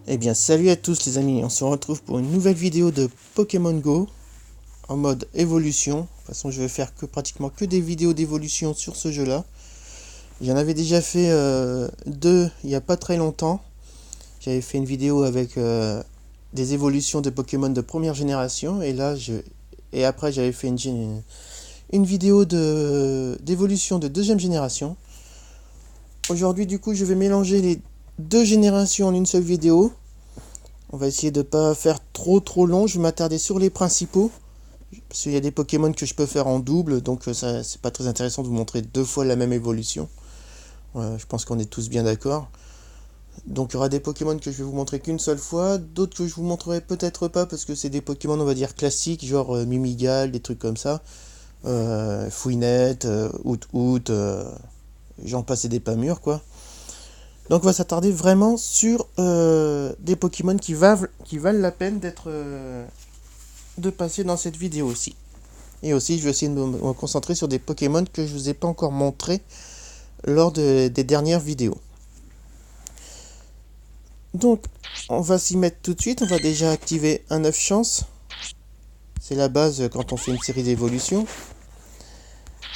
Eh bien salut à tous les amis, on se retrouve pour une nouvelle vidéo de Pokémon Go en mode évolution. De toute façon je vais faire pratiquement que des vidéos d'évolution sur ce jeu là. J'en avais déjà fait deux il n'y a pas très longtemps. J'avais fait une vidéo avec des évolutions de Pokémon de première génération et après j'avais fait une vidéo d'évolution de deuxième génération. Aujourd'hui du coup je vais mélanger les deux générations en une seule vidéo. On va essayer de pas faire trop long, je vais m'attarder sur les principaux. Parce qu'il y a des Pokémon que je peux faire en double, donc ça c'est pas très intéressant de vous montrer deux fois la même évolution. Je pense qu'on est tous bien d'accord. Donc il y aura des Pokémon que je vais vous montrer qu'une seule fois, d'autres que je vous montrerai peut-être pas parce que c'est des Pokémon on va dire classiques, genre Mimigal, des trucs comme ça. Fouinette, Hoot, j'en passe et des pas mûrs quoi. Donc on va s'attarder vraiment sur des Pokémon qui valent la peine de passer dans cette vidéo aussi. Et aussi je vais essayer de me concentrer sur des Pokémon que je vous ai pas encore montré lors des dernières vidéos. Donc on va s'y mettre tout de suite, on va déjà activer un 9 chance. C'est la base quand on fait une série d'évolutions.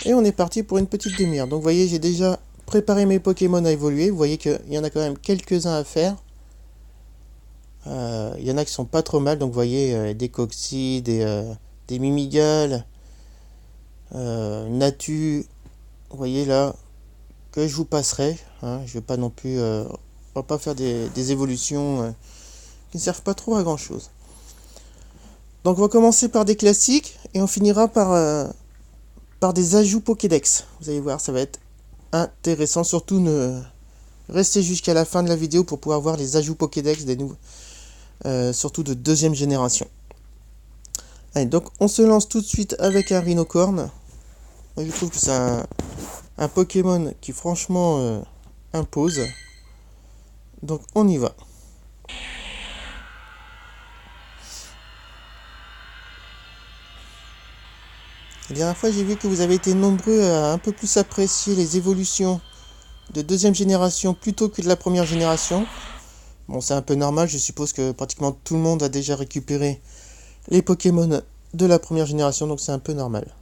Et on est parti pour une petite demi-heure. Donc vous voyez j'ai déjà préparé mes Pokémon à évoluer. Vous voyez qu'il y en a quand même quelques-uns à faire. Il y en a qui sont pas trop mal. Donc vous voyez des Coxy, des Mimigal, Natu. Vous voyez là que je vous passerai. Hein, je vais pas non plus... on va pas faire des évolutions qui ne servent pas trop à grand chose. Donc on va commencer par des classiques et on finira par des ajouts Pokédex. Vous allez voir, ça va être intéressant. Surtout restez jusqu'à la fin de la vidéo pour pouvoir voir les ajouts Pokédex des nouveaux, surtout de deuxième génération. Allez, donc on se lance tout de suite avec un Rhinocorn. Moi, je trouve que c'est un Pokémon qui franchement impose. Donc on y va. La dernière fois j'ai vu que vous avez été nombreux à un peu plus apprécier les évolutions de deuxième génération plutôt que de la première génération. Bon c'est un peu normal, je suppose que pratiquement tout le monde a déjà récupéré les Pokémon de la première génération, donc c'est un peu normal.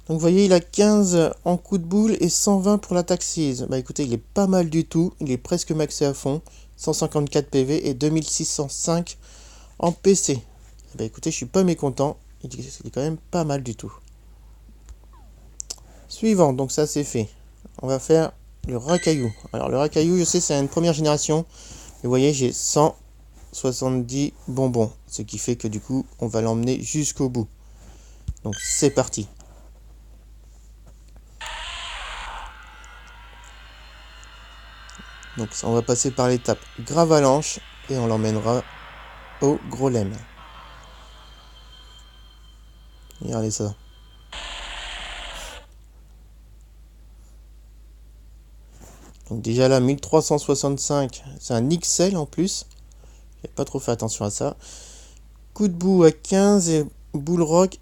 Donc vous voyez il a 15 en coup de boule et 120 pour l'attaque seize. Bah écoutez il est pas mal du tout, il est presque maxé à fond. 154 PV et 2605 en PC. Bah écoutez je suis pas mécontent, il est quand même pas mal du tout. Suivant, donc ça c'est fait. On va faire le Racaillou. Alors le Racaillou, je sais, c'est une première génération. Et vous voyez, j'ai 170 bonbons. Ce qui fait que du coup, on va l'emmener jusqu'au bout. Donc c'est parti. Donc on va passer par l'étape Gravalanche et on l'emmènera au Grolem. Regardez ça. Donc déjà là, 1365, c'est un XL en plus. J'ai pas trop fait attention à ça. Coup de boue à 15 et boule rock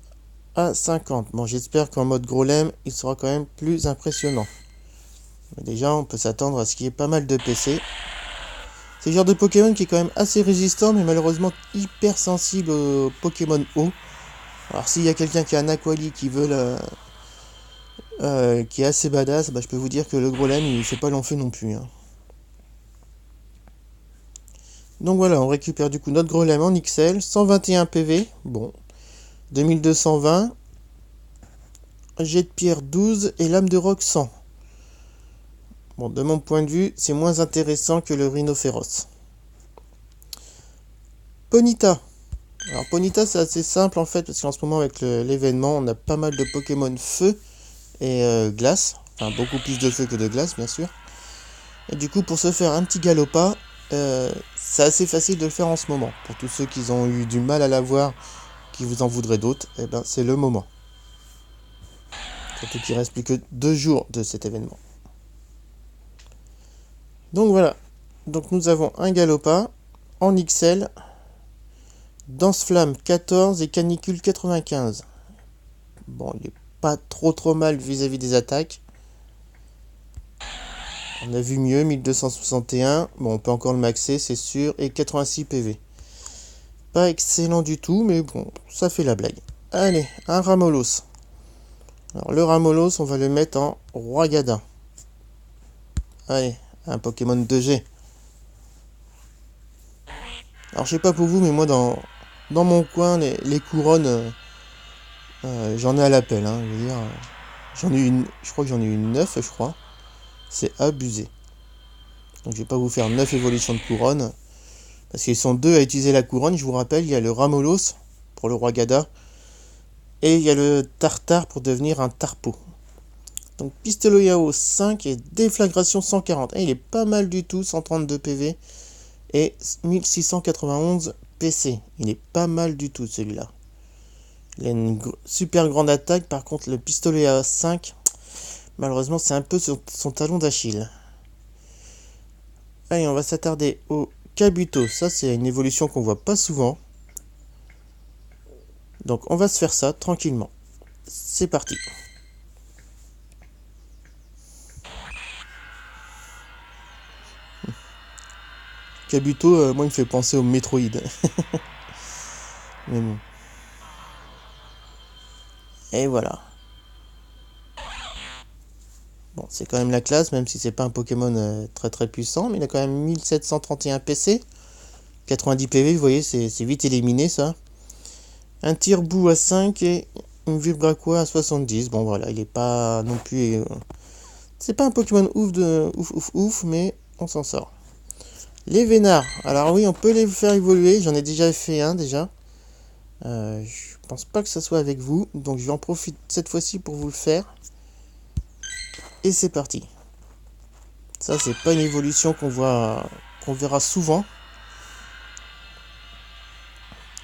à 50. Bon, j'espère qu'en mode Grolem, il sera quand même plus impressionnant. Mais déjà, on peut s'attendre à ce qu'il y ait pas mal de PC. C'est le genre de Pokémon qui est quand même assez résistant, mais malheureusement hyper sensible aux Pokémon eau. Alors s'il y a quelqu'un qui a un Aquali qui veut qui est assez badass, bah, je peux vous dire que le Grolem il fait pas long feu non plus. Hein. Donc voilà, on récupère du coup notre Grolem en XL, 121 PV, bon, 2220, jet de pierre 12 et lame de roc 100. Bon, de mon point de vue, c'est moins intéressant que le Rhinophéros. Ponyta. Alors Ponyta c'est assez simple en fait, parce qu'en ce moment avec l'événement, on a pas mal de Pokémon feu et glace. Enfin beaucoup plus de feu que de glace bien sûr. Et du coup pour se faire un petit Galopa, c'est assez facile de le faire en ce moment. Pour tous ceux qui ont eu du mal à l'avoir, qui vous en voudraient d'autres, eh ben c'est le moment. Surtout qu'il reste plus que 2 jours de cet événement. Donc voilà, donc nous avons un Galopa en XL, Danse Flamme 14 et Canicule 95. Bon, il est pas trop mal vis-à-vis des attaques. On a vu mieux, 1261. Bon, on peut encore le maxer, c'est sûr. Et 86 PV. Pas excellent du tout, mais bon, ça fait la blague. Allez, un Ramolos. Alors, le Ramolos, on va le mettre en Roi Gadin. Allez, un Pokémon 2G. Alors, je sais pas pour vous, mais moi, dans mon coin, les couronnes, j'en ai à l'appel. Hein, je veux dire, j'en ai une, je crois que j'en ai eu 9, je crois. C'est abusé. Donc, je vais pas vous faire 9 évolutions de couronne. Parce qu'ils sont deux à utiliser la couronne. Je vous rappelle, il y a le Ramolos pour le Roi Gada. Et il y a le Tartare pour devenir un Tarpo. Donc Pistoloyao 5 et Déflagration 140. Et il est pas mal du tout, 132 PV. Et 1691 PC. Il est pas mal du tout celui-là. Il a une super grande attaque. Par contre, le Pistoloyao 5, malheureusement, c'est un peu son talon d'Achille. Allez, on va s'attarder au Kabuto. Ça, c'est une évolution qu'on voit pas souvent. Donc on va se faire ça tranquillement. C'est parti. Kabuto, moi il me fait penser au Metroid. Mais bon. Et voilà. Bon, c'est quand même la classe, même si c'est pas un Pokémon très très puissant, mais il a quand même 1731 PC. 90 PV, vous voyez, c'est vite éliminé ça. Un tire-bout à 5 et une Vibraqua à 70. Bon voilà, il est pas non plus... c'est pas un Pokémon ouf, mais on s'en sort. Les Vénards. Alors oui, on peut les faire évoluer. J'en ai déjà fait un déjà. Je pense pas que ça soit avec vous. Donc je vais en profiter cette fois-ci pour vous le faire. Et c'est parti. Ça, c'est pas une évolution qu'on verra souvent.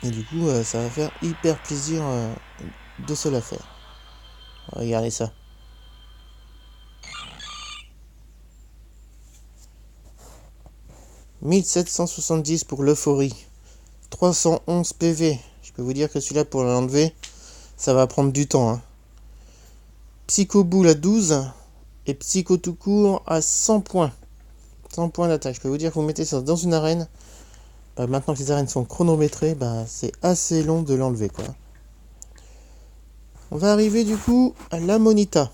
Et du coup, ça va faire hyper plaisir de se la faire. Regardez ça. « 1770 pour l'euphorie. 311 PV. Je peux vous dire que celui-là, pour l'enlever, ça va prendre du temps. Hein. Psychoboule à 12 et Psycho tout court à 100 points. 100 points d'attaque. Je peux vous dire que vous mettez ça dans une arène. Bah, maintenant que les arènes sont chronométrées, bah, c'est assez long de l'enlever, quoi. On va arriver du coup à l'Amonita.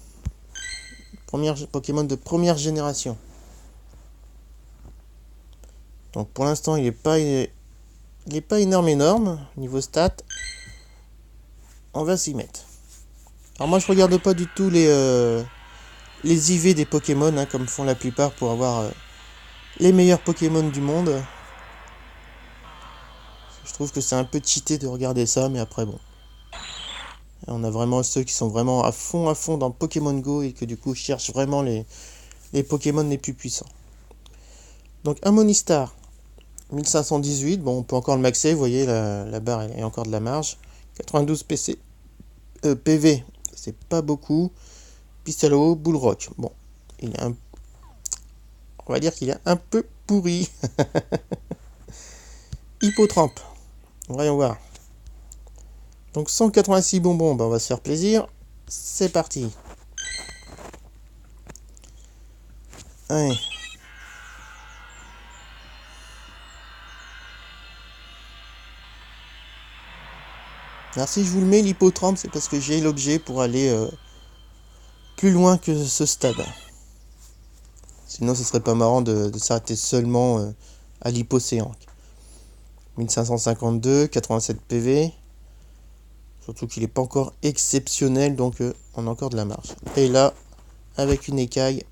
Pokémon de première génération. Donc pour l'instant, il est pas énorme niveau stats. On va s'y mettre. Alors moi, je regarde pas du tout les IV des Pokémon, hein, comme font la plupart pour avoir les meilleurs Pokémon du monde. Je trouve que c'est un peu cheaté de regarder ça, mais après bon. On a vraiment ceux qui sont vraiment à fond dans Pokémon Go et que du coup cherchent vraiment les Pokémon les plus puissants. Donc un Monistar, 1518, bon on peut encore le maxer, vous voyez la barre est encore de la marge. 92 PV, c'est pas beaucoup. Pistalo, Bullrock, bon, il est on va dire qu'il est un peu pourri. Hippotrampe, voyons voir. Donc 186 bonbons, on va se faire plaisir. C'est parti. Allez. Alors si je vous le mets l'hippotrampe, c'est parce que j'ai l'objet pour aller plus loin que ce stade. Sinon ce serait pas marrant de s'arrêter seulement à l'hypocéan. 1552, 87 PV. Surtout qu'il n'est pas encore exceptionnel, donc on a encore de la marge. Et là, avec une écaille,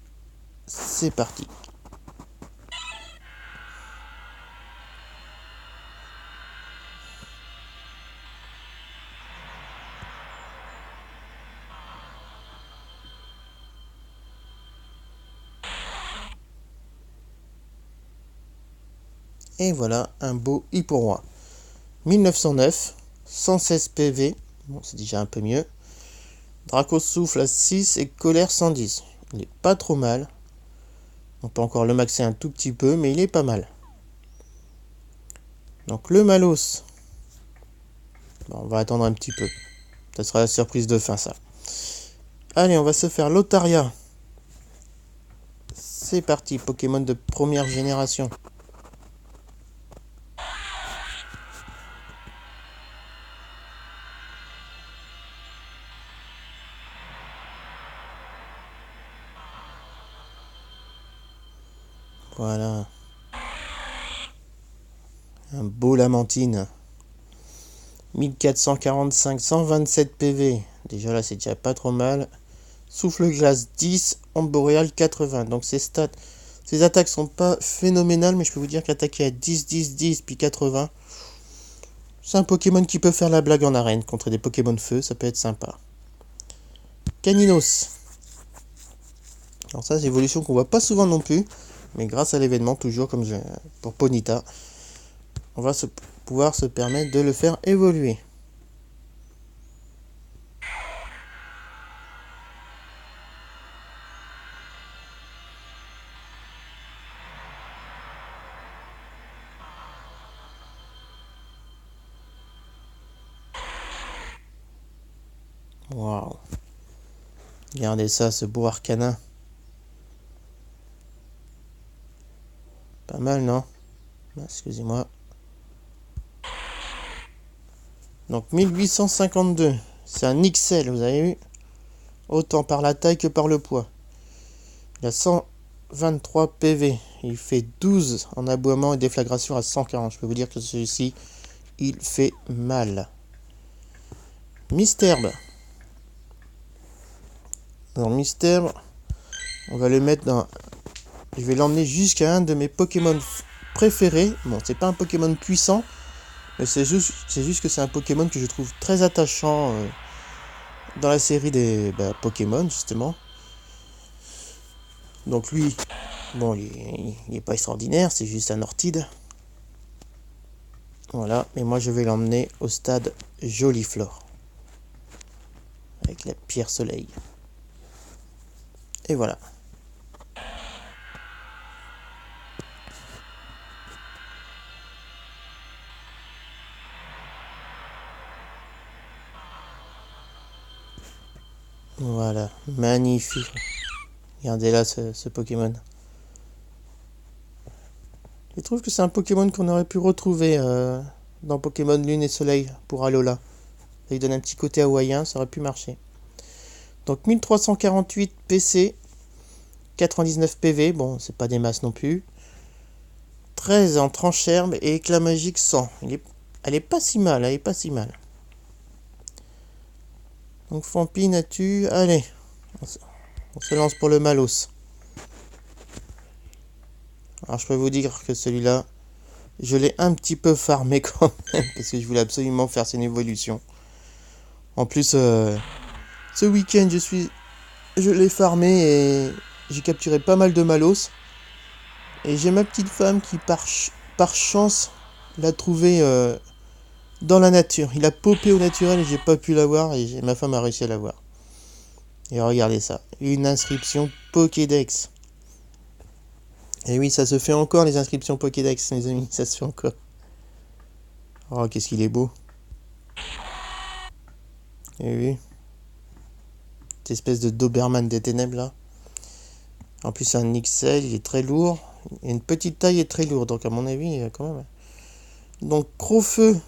c'est parti. Et voilà, un beau Hipporoi. 1909, 116 PV. Bon, c'est déjà un peu mieux. Draco Souffle à 6 et Colère 110. Il est pas trop mal. On peut encore le maxer un tout petit peu, mais il est pas mal. Donc le Malos. Bon, on va attendre un petit peu. Ça sera la surprise de fin, ça. Allez, on va se faire l'Otaria. C'est parti, Pokémon de première génération. Voilà. Un beau Lamantine. 1445, 127 PV. Déjà là, c'est déjà pas trop mal. Souffle glace 10, onde boréale 80. Donc ces stats, ces attaques sont pas phénoménales, mais je peux vous dire qu'attaquer à 10, 10, 10, puis 80, c'est un Pokémon qui peut faire la blague en arène contre des Pokémon feu, ça peut être sympa. Caninos. Alors ça, c'est une évolution qu'on voit pas souvent non plus, mais grâce à l'événement, toujours comme pour Ponyta, on va pouvoir se permettre de le faire évoluer. Waouh. Regardez ça, ce beau Arcana. Pas mal, non? Excusez-moi. Donc 1852. C'est un XL, vous avez vu? Autant par la taille que par le poids. Il a 123 PV. Il fait 12 en aboiement et déflagration à 140. Je peux vous dire que celui-ci, il fait mal. Misterbe. Dans Misterbe, on va le mettre dans... Je vais l'emmener jusqu'à un de mes Pokémon préférés. Bon, c'est pas un Pokémon puissant, mais c'est juste que c'est un Pokémon que je trouve très attachant dans la série des Pokémon, justement. Donc lui, bon, il est pas extraordinaire, c'est juste un Ortide. Voilà, et moi je vais l'emmener au stade Joliflore. Avec la pierre soleil. Et voilà. Voilà, magnifique. Regardez là ce Pokémon. Je trouve que c'est un Pokémon qu'on aurait pu retrouver dans Pokémon Lune et Soleil pour Alola. Ça lui donne un petit côté hawaïen, ça aurait pu marcher. Donc 1348 PC, 99 PV, bon c'est pas des masses non plus. 13 en tranche-herbe et éclat magique 100. Elle est pas si mal, elle est pas si mal. Donc Fampi, Natu, allez, on se lance pour le Malos. Alors je peux vous dire que celui-là, je l'ai un petit peu farmé quand même, parce que je voulais absolument faire son évolution. En plus, ce week-end, je l'ai farmé et j'ai capturé pas mal de Malos. Et j'ai ma petite femme qui, par chance, l'a trouvé dans la nature. Il a popé au naturel et j'ai pas pu l'avoir et ma femme a réussi à l'avoir. Et regardez ça, une inscription Pokédex. Et oui, ça se fait encore les inscriptions Pokédex, mes amis, ça se fait encore. Oh, qu'est-ce qu'il est beau. Et oui. Cette espèce de Doberman des ténèbres là. En plus, c'est un XL, il est très lourd. Il a une petite taille et très lourd, donc à mon avis, quand même. Donc, Croc-Feu,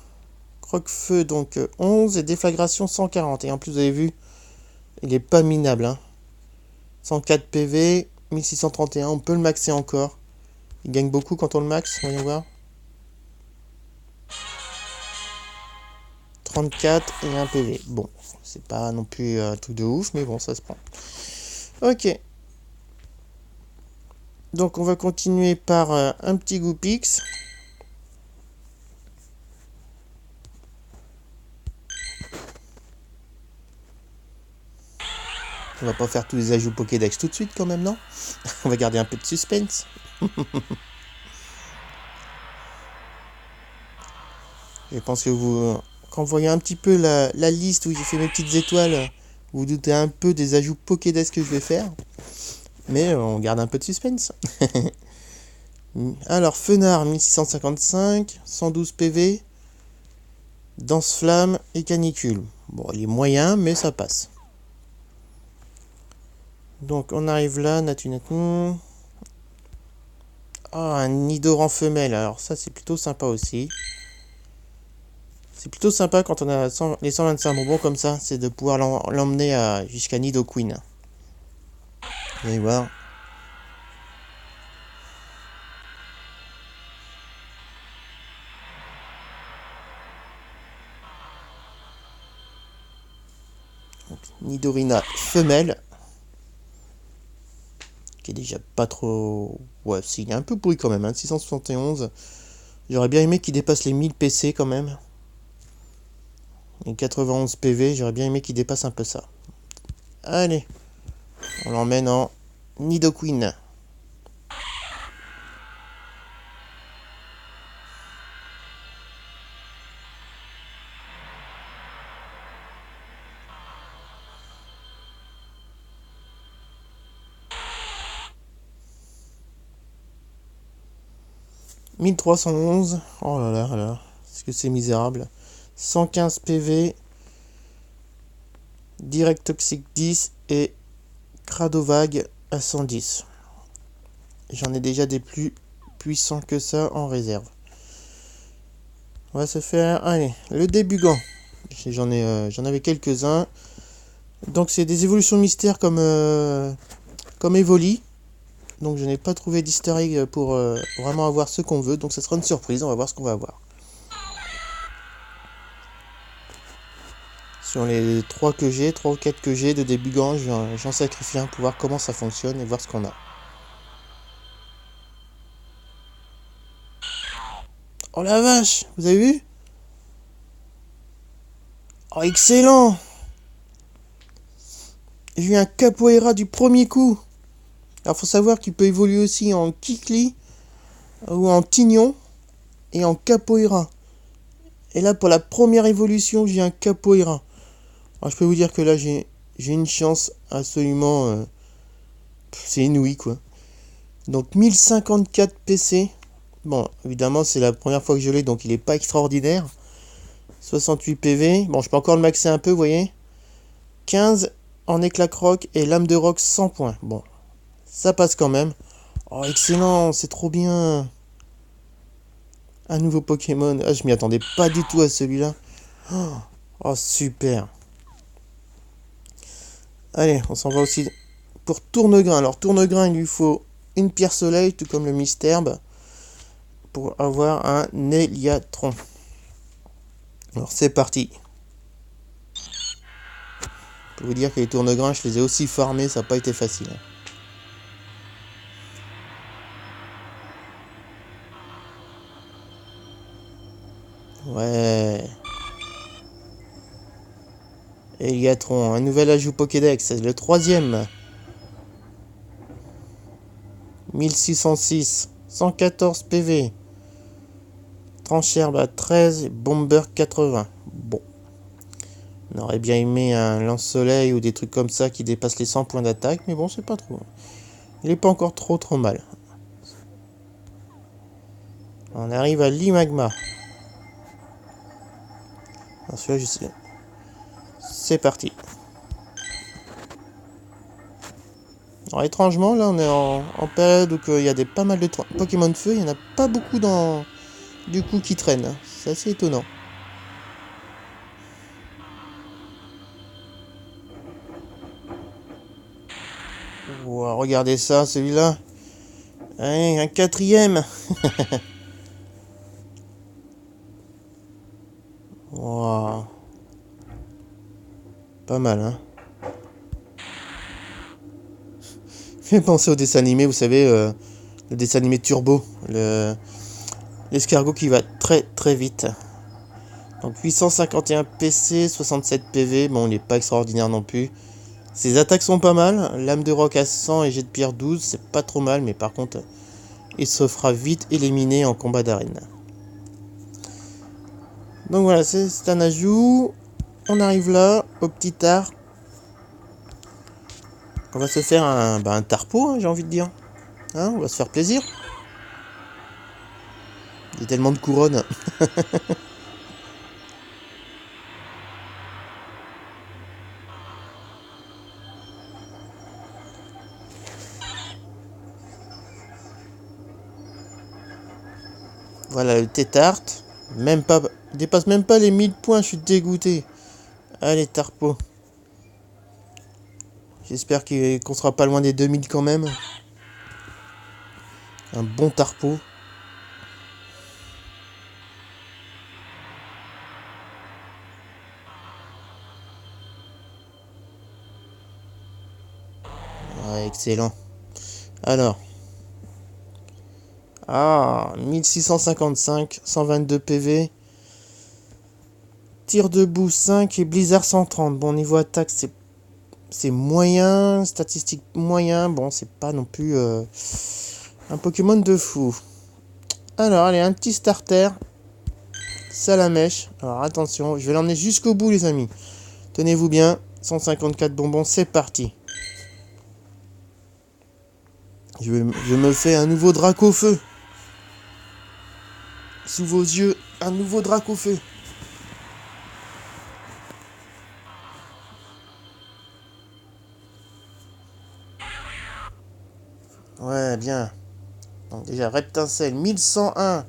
donc 11 et déflagration 140. Et en plus, vous avez vu, il est pas minable. Hein. 104 PV, 1631, on peut le maxer encore. Il gagne beaucoup quand on le max, voyons voir. 34 et 1 PV. Bon, c'est pas non plus un truc de ouf, mais bon, ça se prend. Ok. Donc on va continuer par un petit Goupix. On va pas faire tous les ajouts Pokédex tout de suite quand même, non? On va garder un peu de suspense. Je pense que quand vous voyez un petit peu la liste où j'ai fait mes petites étoiles, vous vous doutez un peu des ajouts Pokédex que je vais faire. Mais on garde un peu de suspense. Alors, Fenard 1655, 112 PV, Danse-Flamme et Canicule. Bon, il est moyen, mais ça passe. Donc, on arrive là, Natu. Ah, un Nidoran femelle. Alors ça, c'est plutôt sympa aussi. C'est plutôt sympa quand on a les 125 bonbons comme ça, c'est de pouvoir l'emmener jusqu'à Nidoqueen. Vous allez voir. Donc, Nidorina femelle. Qui est déjà pas trop... Ouais, si, il est un peu pourri quand même, hein, 671. J'aurais bien aimé qu'il dépasse les 1000 PC quand même. Et 91 PV, j'aurais bien aimé qu'il dépasse un peu ça. Allez, on l'emmène en Nidoqueen. « 1311. Oh là là là. Est-ce que c'est misérable. 115 PV. Direct Toxic 10 et Cradovag à 110. J'en ai déjà des plus puissants que ça en réserve. On va se faire... Allez, le Débugant. J'en avais quelques-uns. Donc c'est des évolutions mystères comme Evoli. Donc je n'ai pas trouvé d'easter egg pour vraiment avoir ce qu'on veut. Donc ça sera une surprise, on va voir ce qu'on va avoir. Sur les 3 ou 4 que j'ai de Débugant, j'en sacrifie un pour voir comment ça fonctionne et voir ce qu'on a. Oh la vache, vous avez vu? Oh excellent! J'ai eu un Capoeira du premier coup. Alors faut savoir qu'il peut évoluer aussi en Kikli ou en Tignon et en Capoeira. Et là pour la première évolution j'ai un Capoeira. Alors je peux vous dire que là j'ai une chance absolument... c'est inouï quoi. Donc 1054 PC. Bon évidemment c'est la première fois que je l'ai donc il n'est pas extraordinaire. 68 PV. Bon je peux encore le maxer un peu vous voyez. 15 en éclat croc et lame de roc 100 points. Bon ça passe quand même. Oh excellent, c'est trop bien. Un nouveau Pokémon. Ah je m'y attendais pas du tout à celui-là. Oh super. Allez on s'en va aussi pour Tournegrain. Alors Tournegrain il lui faut une pierre soleil tout comme le Misterbe pour avoir un Néliatron. Alors c'est parti. Je peux vous dire que les Tournegrains je les ai aussi farmés, ça n'a pas été facile. Ouais. Héliatron, un nouvel ajout Pokédex, c'est le 3e. 1606, 114 PV. Trancherbe à 13, Bomber 80. Bon. On aurait bien aimé un lance-soleil ou des trucs comme ça qui dépassent les 100 points d'attaque, mais bon, c'est pas trop. Il est pas encore trop mal. On arrive à l'Imagma. Celui-là, je sais. C'est parti. Alors étrangement, là on est en période où il y a pas mal de Pokémon de feu, il n'y en a pas beaucoup du coup qui traînent. C'est assez étonnant. Wow, regardez ça, celui-là. Hein, un 4e. Wow. Pas mal, hein. Fait penser au dessin animé, vous savez, le dessin animé Turbo. L'escargot qui va très vite. Donc 851 PC, 67 PV. Bon, il n'est pas extraordinaire non plus. Ses attaques sont pas mal. Lame de roc à 100 et jet de pierre 12. C'est pas trop mal, mais par contre, il se fera vite éliminer en combat d'arène. Donc voilà, c'est un ajout. On arrive là, au petit art. On va se faire un tarpo, hein, j'ai envie de dire. Hein, on va se faire plaisir. Il y a tellement de couronnes. Voilà le Tétart. Même pas, il dépasse même pas les 1000 points, je suis dégoûté. Allez, Tarpo. J'espère qu'on sera pas loin des 2000 quand même. Un bon Tarpo. Ouais, excellent. Alors. Ah, 1655, 122 PV. Tir debout 5 et Blizzard 130. Bon, niveau attaque, c'est moyen. Statistique moyen. Bon, c'est pas non plus un Pokémon de fou. Alors, allez, un petit starter. Salamèche. Alors, attention, je vais l'emmener jusqu'au bout, les amis. Tenez-vous bien. 154 bonbons, c'est parti. Je me fais un nouveau Dracofeu. Sous vos yeux, un nouveau Dracofeu. Ouais, bien. Donc déjà, Reptincelle, 1101.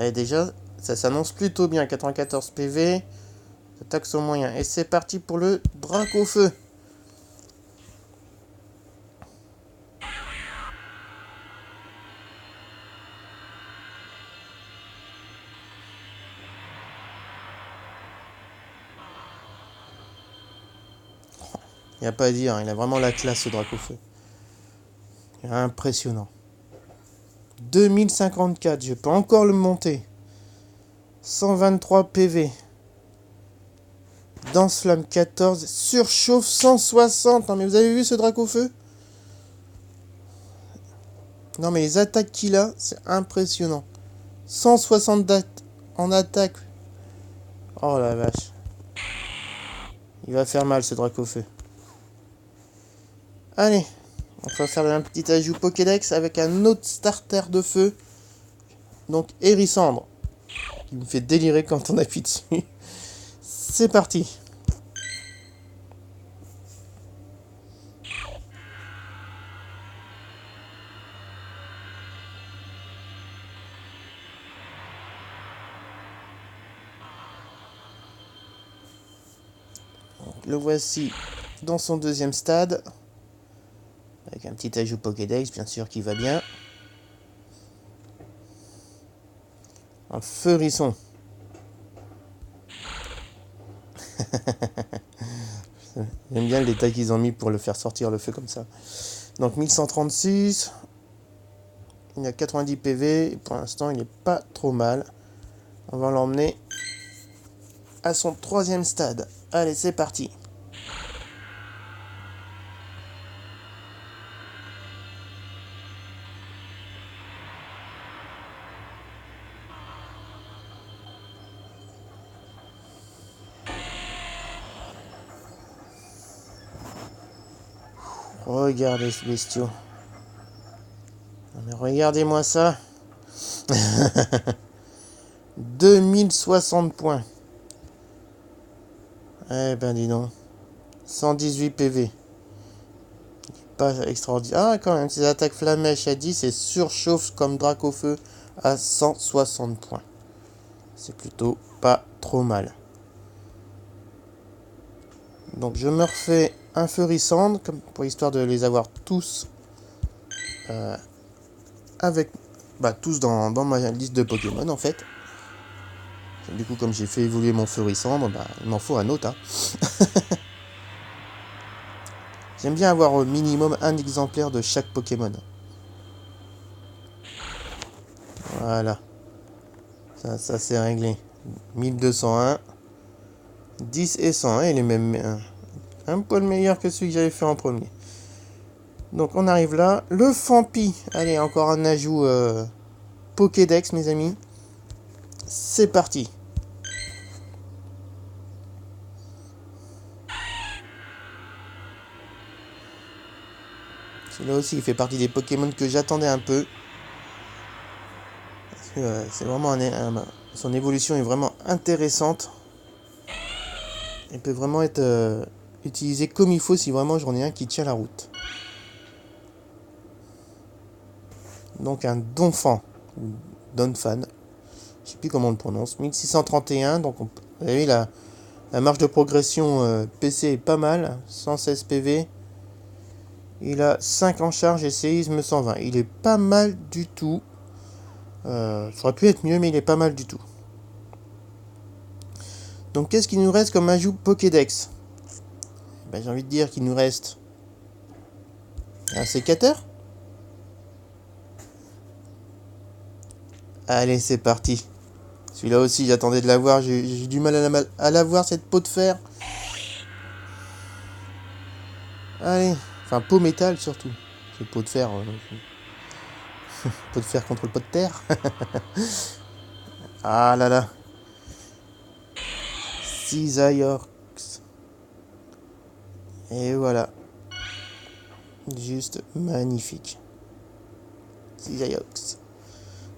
Et déjà, ça s'annonce plutôt bien. 94 PV. Attaque au moyen. Et c'est parti pour le Dracofeu. Il n'y a pas à dire, il a vraiment la classe ce Dracofeu. Impressionnant. 2054, je peux encore le monter. 123 PV. Danse-flamme 14. Surchauffe 160. Non mais vous avez vu ce Dracofeu? Non mais les attaques qu'il a, c'est impressionnant. 160 en attaque. Oh la vache. Il va faire mal ce Dracofeu. Allez, on va faire un petit ajout Pokédex avec un autre starter de feu. Donc Hérissandre. Qui me fait délirer quand on appuie dessus. C'est parti. Donc, le voici dans son deuxième stade. Avec un petit ajout Pokédex, bien sûr, qui va bien. Un Feurisson. J'aime bien le détail qu'ils ont mis pour le faire sortir le feu comme ça. Donc 1136. Il a 90 PV. Et pour l'instant, il n'est pas trop mal. On va l'emmener à son troisième stade. Allez, c'est parti. Regardez ce bestiau. Non mais regardez-moi ça. 2060 points. Eh ben dis donc. 118 PV. Pas extraordinaire. Ah quand même, ses attaques flamèches à 10 et surchauffe comme Dracofeu à 160 points. C'est plutôt pas trop mal. Donc je me refais un Feurisandre, comme pour histoire de les avoir tous avec tous dans ma liste de Pokémon en fait. Du coup comme j'ai fait évoluer mon Feurisandre, il m'en faut un autre. Hein. J'aime bien avoir au minimum un exemplaire de chaque Pokémon. Voilà. Ça c'est réglé. 1201. 10 et 100. Il est même un poil meilleur que celui que j'avais fait en premier. Donc on arrive là. Le Fampi. Allez, encore un ajout Pokédex, mes amis. C'est parti. Celui-là aussi, il fait partie des Pokémon que j'attendais un peu. Parce que c'est vraiment son évolution est vraiment intéressante. Il peut vraiment être utilisé comme il faut si vraiment j'en ai un qui tient la route. Donc un Donphan, ou Donphan. Je sais plus comment on le prononce. 1631. Donc vous avez la marge de progression PC est pas mal. 116 PV. Il a 5 en charge et séisme 120. Il est pas mal du tout. Ça aurait pu être mieux, mais il est pas mal du tout. Donc qu'est-ce qu'il nous reste comme ajout Pokédex? Ben, j'ai envie de dire qu'il nous reste un sécateur. Allez, c'est parti. Celui-là aussi, j'attendais de l'avoir. J'ai du mal à l'avoir, cette peau de fer. Allez. Enfin, peau métal, surtout. C'est peau de fer. Peau de fer contre le pot de terre. Ah là là. Cisaiox. Et voilà. Juste magnifique. Cisaiox.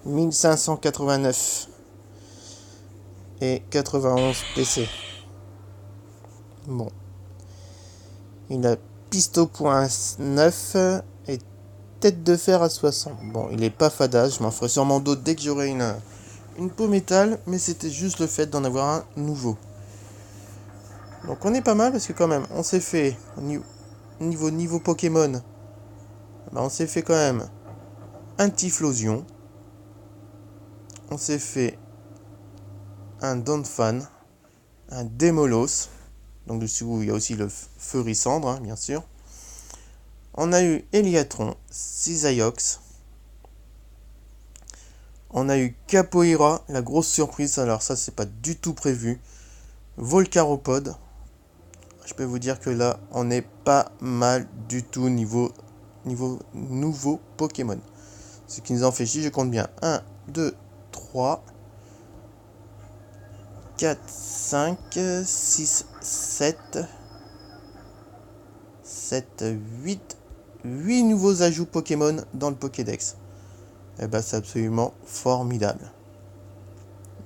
1589. Et 91 PC. Bon. Il a piste au point 9 et tête de fer à 60. Bon, il est pas fadasse. Je m'en ferai sûrement d'autres dès que j'aurai une peau métal. Mais c'était juste le fait d'en avoir un nouveau. Donc on est pas mal parce que quand même, on s'est fait niveau Pokémon. Ben on s'est fait quand même un Typhlosion. On s'est fait un Donphan, un Démolos. Donc dessous, il y a aussi le Feuricendre, hein, bien sûr. On a eu Eliatron, Cisaiox. On a eu Capoeira, la grosse surprise. Alors ça, c'est pas du tout prévu. Volcaropode. Je peux vous dire que là, on est pas mal du tout niveau nouveau Pokémon. Ce qui nous en fait chier, je compte bien. 1, 2, 3, 4, 5, 6, 7, 8 nouveaux ajouts Pokémon dans le Pokédex. Et ben c'est absolument formidable.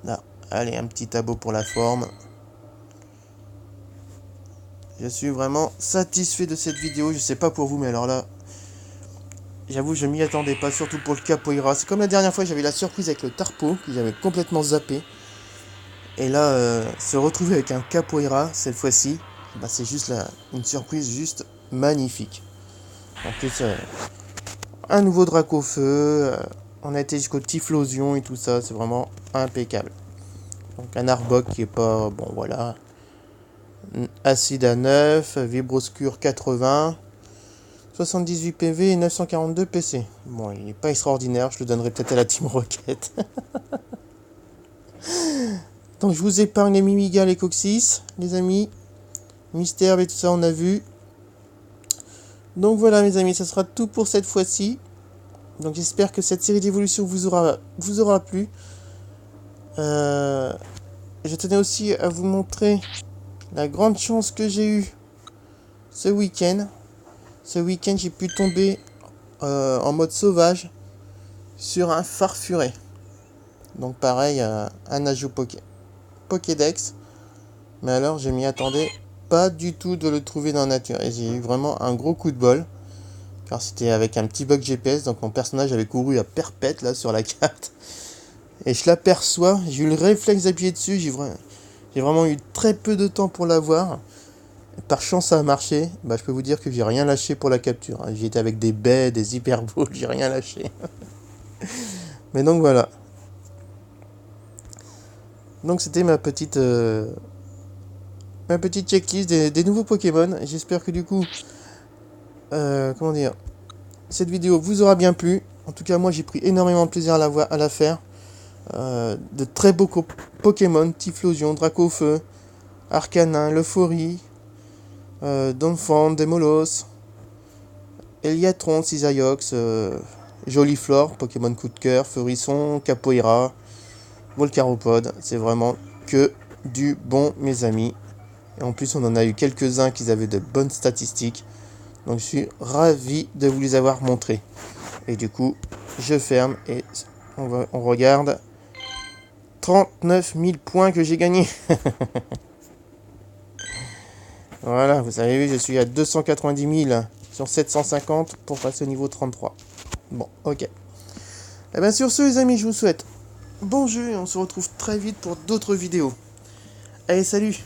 Là, allez, un petit tableau pour la forme. Je suis vraiment satisfait de cette vidéo. Je sais pas pour vous, mais alors là, j'avoue, je m'y attendais pas, surtout pour le Capoeira. C'est comme la dernière fois, j'avais la surprise avec le Tarpo, que j'avais complètement zappé. Et là, se retrouver avec un Capoeira, cette fois-ci, bah, c'est juste une surprise juste magnifique. En plus, un nouveau Dracofeu, on a été jusqu'au Typhlosion et tout ça, c'est vraiment impeccable. Donc un Arbok qui est pas, bon voilà, Acide à 9, Vibroscure 80, 78 PV et 942 PC. Bon, il n'est pas extraordinaire, je le donnerai peut-être à la Team Rocket. Donc je vous épargne les Mimiga, les Coccyx, les amis. Mystère et tout ça, on a vu. Donc voilà mes amis, ça sera tout pour cette fois-ci. Donc j'espère que cette série d'évolutions vous aura plu. Je tenais aussi à vous montrer la grande chance que j'ai eue ce week-end. Ce week-end, j'ai pu tomber en mode sauvage sur un Farfuré. Donc pareil, un ajout Pokédex. Mais alors, je m'y attendais pas du tout de le trouver dans la nature. Et j'ai eu vraiment un gros coup de bol. Car c'était avec un petit bug GPS. Donc mon personnage avait couru à perpète là sur la carte. Et je l'aperçois. J'ai eu le réflexe d'appuyer dessus. J'ai vraiment eu très peu de temps pour l'avoir. Par chance, ça a marché. Bah, je peux vous dire que j'ai rien lâché pour la capture. J'y étais avec des baies, des hyperboles, j'ai rien lâché. Mais donc voilà. Donc c'était ma petite checklist des nouveaux Pokémon. J'espère que du coup, comment dire, cette vidéo vous aura bien plu. En tout cas, moi j'ai pris énormément de plaisir à la faire. De très beaux Pokémon, Typhlosion, Dracofeu, Arcanin, Leuphorie, Donphan, Démolos, Eliatron, Cisaiox, Joliflore, Pokémon coup de cœur, Feurisson, Capoeira, Volcaropode. C'est vraiment que du bon, mes amis. Et en plus, on en a eu quelques-uns qui avaient de bonnes statistiques. Donc, je suis ravi de vous les avoir montrés. Et du coup, je ferme et on regarde 39 000 points que j'ai gagnés. Voilà, vous avez vu, je suis à 290 000 sur 750 pour passer au niveau 33. Bon, ok. Et bien sur ce, les amis, je vous souhaite bon jeu et on se retrouve très vite pour d'autres vidéos. Allez, salut!